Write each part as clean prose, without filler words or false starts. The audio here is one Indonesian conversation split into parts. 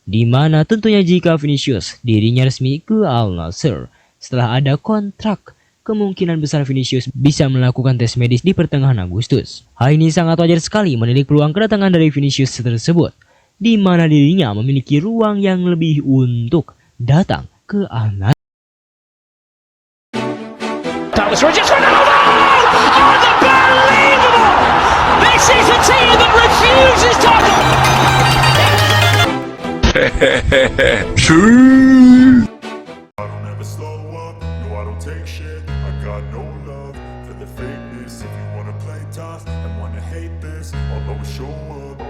di mana tentunya jika Vinicius dirinya resmi ke Al Nassr setelah ada kontrak, kemungkinan besar Vinicius bisa melakukan tes medis di pertengahan Agustus. Hal ini sangat wajar sekali menilik peluang kedatangan dari Vinicius tersebut, di mana dirinya memiliki ruang yang lebih untuk datang ke Al Nassr. This is a team that refuses to... I don't ever slow up, no I don't take shit. I got no love for the fakeness. If you wanna play tough and wanna hate this, I'll always show up.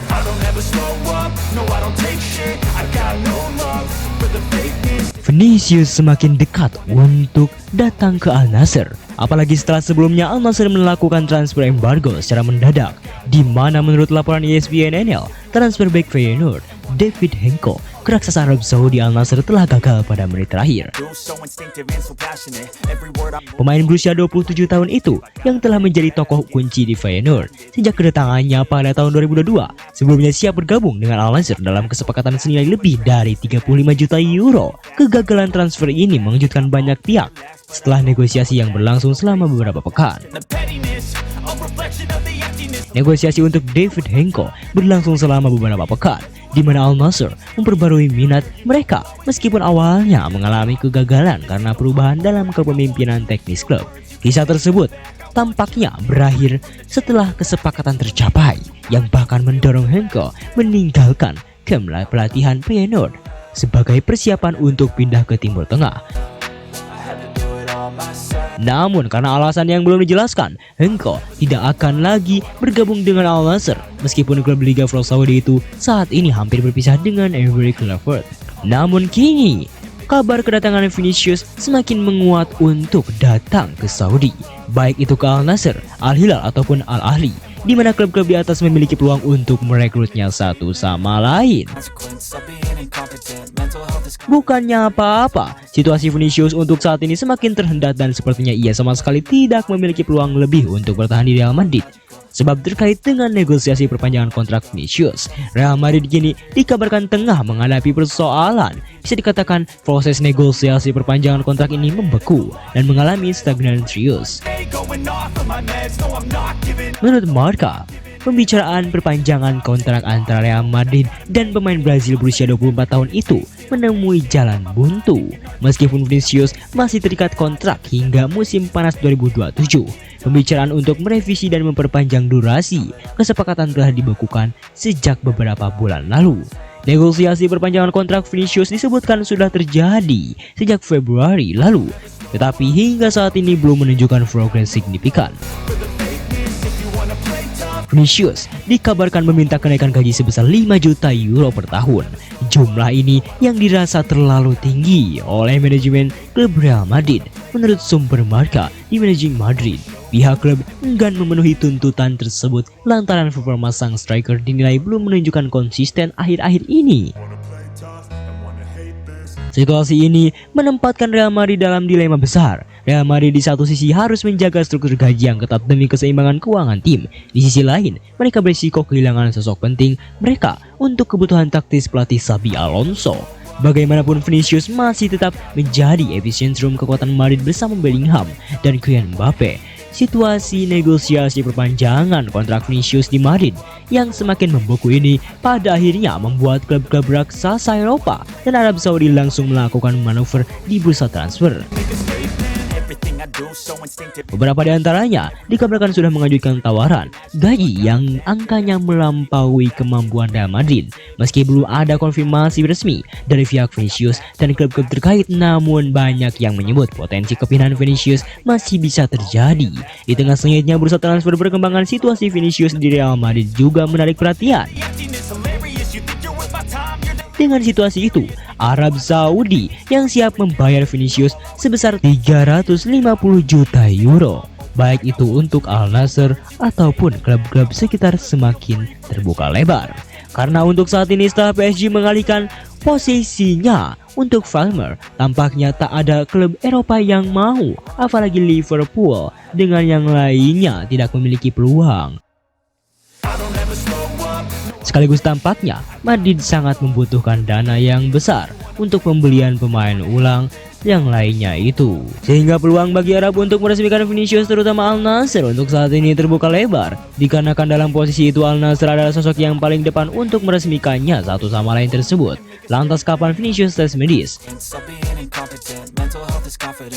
I don't ever slow up, no I don't take shit. I got no love for the fakeness. Vinicius semakin dekat untuk datang ke Al Nassr, apalagi setelah sebelumnya Al Nassr melakukan transfer embargo secara mendadak, di mana menurut laporan ESPN NL, transfer back Feyenoord David Henko ke raksasa Arab Saudi Al Nassr telah gagal pada menit terakhir. Pemain berusia 27 tahun itu yang telah menjadi tokoh kunci di Feyenoord sejak kedatangannya pada tahun 2022, sebelumnya siap bergabung dengan Al Nassr dalam kesepakatan senilai lebih dari 35 juta euro. Kegagalan transfer ini mengejutkan banyak pihak setelah negosiasi yang berlangsung selama beberapa pekan. Negosiasi untuk David Henko berlangsung selama beberapa pekan, di mana Al Nassr memperbarui minat mereka meskipun awalnya mengalami kegagalan karena perubahan dalam kepemimpinan teknis klub. Kisah tersebut tampaknya berakhir setelah kesepakatan tercapai yang bahkan mendorong Henko meninggalkan kamp pelatihan Feyenoord sebagai persiapan untuk pindah ke Timur Tengah. Namun karena alasan yang belum dijelaskan, Henko tidak akan lagi bergabung dengan Al Nassr meskipun klub Liga Pro Saudi itu saat ini hampir berpisah dengan Every Clifford. Namun kini kabar kedatangan Vinicius semakin menguat untuk datang ke Saudi, baik itu ke Al Nassr, Al Hilal ataupun Al Ahly, di mana klub-klub di atas memiliki peluang untuk merekrutnya satu sama lain. Bukannya apa-apa, situasi Vinicius untuk saat ini semakin terhendat dan sepertinya ia sama sekali tidak memiliki peluang lebih untuk bertahan di Real Madrid. Sebab terkait dengan negosiasi perpanjangan kontrak Vinicius, Real Madrid kini dikabarkan tengah menghadapi persoalan. Bisa dikatakan proses negosiasi perpanjangan kontrak ini membeku dan mengalami stagnan serius. Menurut Marca, pembicaraan perpanjangan kontrak antara Real Madrid dan pemain Brazil berusia 24 tahun itu menemui jalan buntu. Meskipun Vinicius masih terikat kontrak hingga musim panas 2027, pembicaraan untuk merevisi dan memperpanjang durasi kesepakatan telah dibekukan sejak beberapa bulan lalu. Negosiasi perpanjangan kontrak Vinicius disebutkan sudah terjadi sejak Februari lalu, tetapi hingga saat ini belum menunjukkan progres signifikan. Vinicius dikabarkan meminta kenaikan gaji sebesar 5 juta euro per tahun. Jumlah ini yang dirasa terlalu tinggi oleh manajemen klub Real Madrid. Menurut sumber Marca di Managing Madrid, pihak klub enggan memenuhi tuntutan tersebut lantaran performa sang striker dinilai belum menunjukkan konsisten akhir-akhir ini. Situasi ini menempatkan Real Madrid dalam dilema besar. Real Madrid di satu sisi harus menjaga struktur gaji yang ketat demi keseimbangan keuangan tim. Di sisi lain, mereka berisiko kehilangan sosok penting mereka untuk kebutuhan taktis pelatih Xabi Alonso. Bagaimanapun Vinicius masih tetap menjadi epicentrum kekuatan Madrid bersama Bellingham dan Kylian Mbappe. Situasi negosiasi perpanjangan kontrak Vinicius di Madrid yang semakin membeku ini pada akhirnya membuat klub-klub raksasa Eropa dan Arab Saudi langsung melakukan manuver di bursa transfer. Beberapa di antaranya dikabarkan sudah mengajukan tawaran gaji yang angkanya melampaui kemampuan Real Madrid. Meski belum ada konfirmasi resmi dari pihak Vinicius dan klub-klub terkait, namun banyak yang menyebut potensi kepindahan Vinicius masih bisa terjadi. Di tengah sengitnya bursa transfer berkembangan, situasi Vinicius di Real Madrid juga menarik perhatian. Dengan situasi itu, Arab Saudi yang siap membayar Vinicius sebesar 350 juta euro, baik itu untuk Al Nassr ataupun klub-klub sekitar, semakin terbuka lebar. Karena untuk saat ini setelah PSG mengalihkan posisinya untuk Palmer, tampaknya tak ada klub Eropa yang mau, apalagi Liverpool dengan yang lainnya tidak memiliki peluang. Sekaligus tampaknya Madrid sangat membutuhkan dana yang besar untuk pembelian pemain ulang yang lainnya itu. Sehingga peluang bagi Arab untuk meresmikan Vinicius terutama Al Nassr untuk saat ini terbuka lebar. Dikarenakan dalam posisi itu Al Nassr adalah sosok yang paling depan untuk meresmikannya satu sama lain tersebut. Lantas kapan Vinicius tes medis?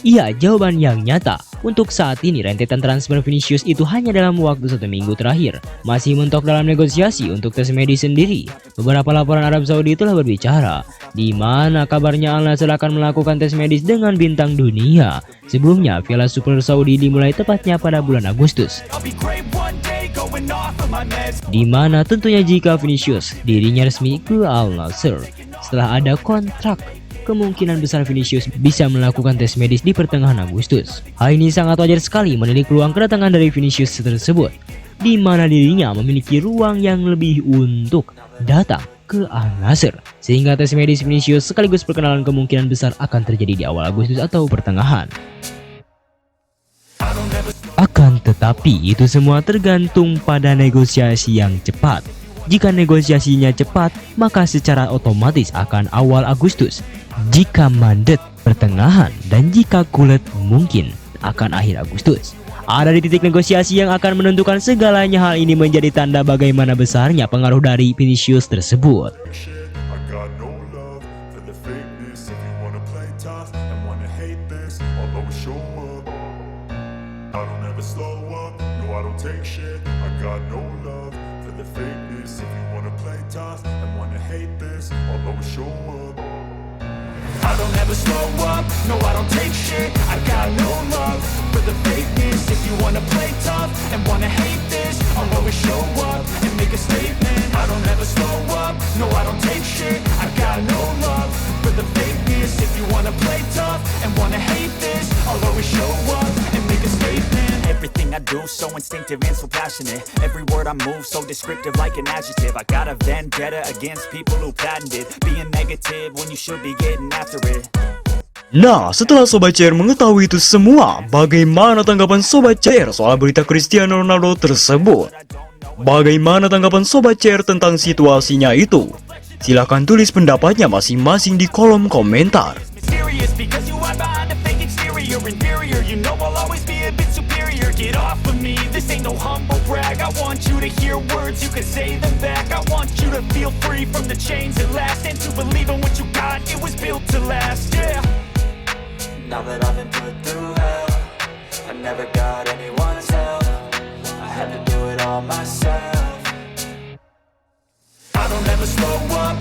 Iya, jawaban yang nyata. Untuk saat ini rentetan transfer Vinicius itu hanya dalam waktu 1 minggu terakhir. Masih mentok dalam negosiasi untuk tes medis sendiri. Beberapa laporan Arab Saudi telah berbicara di mana kabarnya Al Nassr akan melakukan tes medis dengan bintang dunia. Sebelumnya, Piala Super Saudi dimulai tepatnya pada bulan Agustus. Di mana tentunya jika Vinicius dirinya resmi ke Al Nassr setelah ada kontrak, kemungkinan besar Vinicius bisa melakukan tes medis di pertengahan Agustus. Hal ini sangat wajar sekali menilik peluang kedatangan dari Vinicius tersebut, di mana dirinya memiliki ruang yang lebih untuk datang ke Al Nassr. Sehingga tes medis Vinicius sekaligus perkenalan kemungkinan besar akan terjadi di awal Agustus atau pertengahan. Akan tetapi itu semua tergantung pada negosiasi yang cepat. Jika negosiasinya cepat, maka secara otomatis akan awal Agustus. Jika mandet pertengahan, dan jika kulet mungkin akan akhir Agustus. Ada di titik negosiasi yang akan menentukan segalanya. Hal ini menjadi tanda bagaimana besarnya pengaruh dari Vinicius tersebut. I got no love for the fakeness. If you wanna play tough and wanna hate this, I'll always show up. I don't ever slow up, no I don't take shit. I got no love for the fakeness. If you wanna play tough and wanna hate this, I'll always show up. I don't ever slow up, no I don't take shit. I got no love for the fakeness. If you wanna play tough and wanna hate this, I'll always show up and make a statement. I don't ever slow up, no I don't take shit. I got no love for the fakeness. If you wanna play tough and wanna hate this, I'll always show up and make a statement. Everything I do so instinctive and so passionate. Every word I move so descriptive like an adjective. I got a vendetta against people who patented being negative when you should be getting after it. Nah, setelah Sobat CR mengetahui itu semua, bagaimana tanggapan Sobat CR soal berita Cristiano Ronaldo tersebut? Bagaimana tanggapan Sobat CR tentang situasinya itu? Silahkan tulis pendapatnya masing-masing di kolom komentar. Mysterious because you hide behind a fake exterior. Inferior, you know I'll always be a bit superior. Get off of me, this ain't no humble brag. I want you to hear words, you can say them back. I want you to feel free from the chains that last, and to believe in what you got, it was built to last, yeah. Now that I've been put through hell, I never got anyone's help. I had to do it all myself. I don't ever slow up,